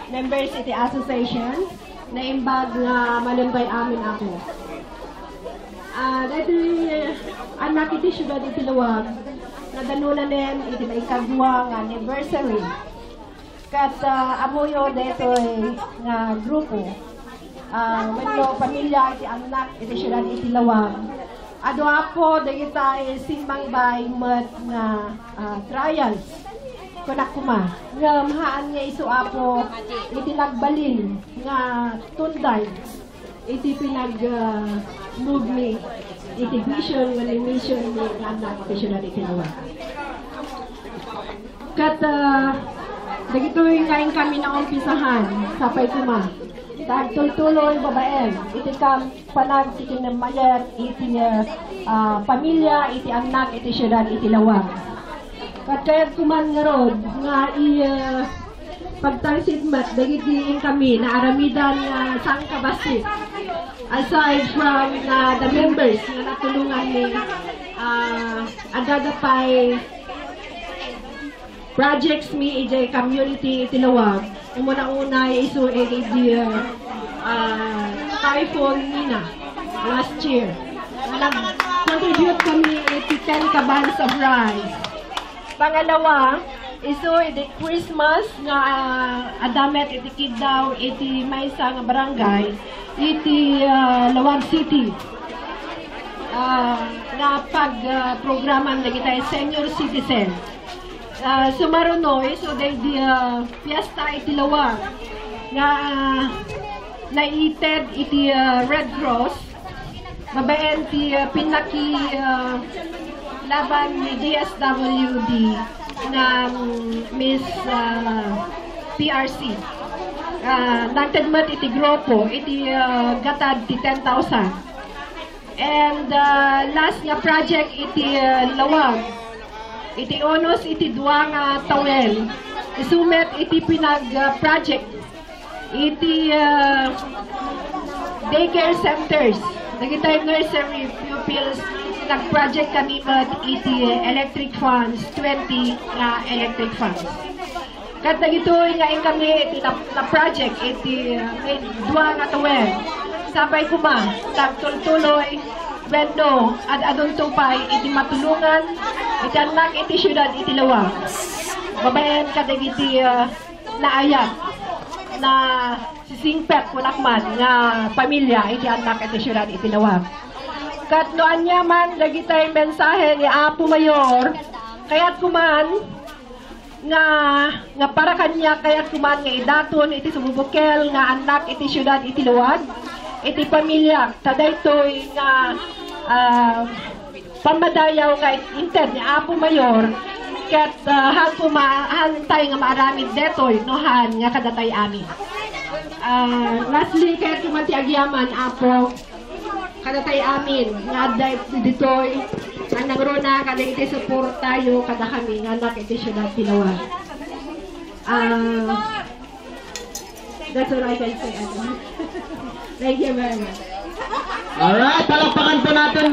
Members iti association na imbag nga malumbay amin ako. Dito anak iti syudad iti Luwag na danunanen iti maikagwa nga anniversary. Kat amuyo dito nga grupo. Walo pamilya iti anak iti syudad iti Luwag. Ado ako dagita simbang bay met nga trials. Kunak kuma nga mahaan nga isu apo iti nagbalin nga tunday iti pinag move me iti vision nga mission ni anak iti syudad iti Luwag. Kat dagito ngayon kami na umpisahan sapay kuma tagtultuloy babaen iti kam panag iti namayer iti pamilya iti anak iti syudad iti Luwag. Kat kaya kuman nga rod nga pagtangsidmat dagiti kami na aramidan nga sangkabasit aside from the members nga natulungan ni adadapay projects mi iti community iti Luwag. Umuna-una isu iti typhoon Nina last year. Nag-contribute kami iti 10 kabans of rice. Pangalawa, isu iti Christmas nga adamet iti kiddaw iti maysa nga barangay iti Luwag City. Nga pag-programan na kita senior citizen. Sumarunoy, so di fiesta iti Luwag nga naited iti Red Cross mabaen ti pinaki laban ni DSWD ng Miss PRC. Nagtadmat iti grupo, iti gatad ti 10,000. And last nga project iti Luwag, iti onos iti duwa nga tawel. Isumet iti pinag-project, iti daycare centers. Nagitay nursery pupils nag-project kami mat iti electric funds, 20 na electric funds. Kat nagituloy nga kami iti na-project, iti may dua nga tawel. Sabay kuma, tagtultuloy, bendo, at adon tupay, iti matulungan, iti anak iti syudad iti Luwag. Babayan kadag iti naayat na sisingpet kunakman nga pamilya iti anak iti syudad iti Luwag. Kat noan niya man, nagitay mensahe ni Apo Mayor, kaya't kuman, nga para kanya, kaya't kuman nga idaton, iti sumubukel, nga anak, iti syudad, iti Luwag, iti pamilya, tadaytoy, nga pamadayaw, nga inted ni Apo Mayor, kat hal tayo nga maaramid detoy, nohan, nga kadatay amin. Lastly, kaya't kuman ti agyaman, Apo, kadatay amin nga ditoy ang nangruna kada iti support tayo kada kami nga anak iti syudad ti Luwag. That's all I can say. Thank you very much. Alright, palakpakan po natin.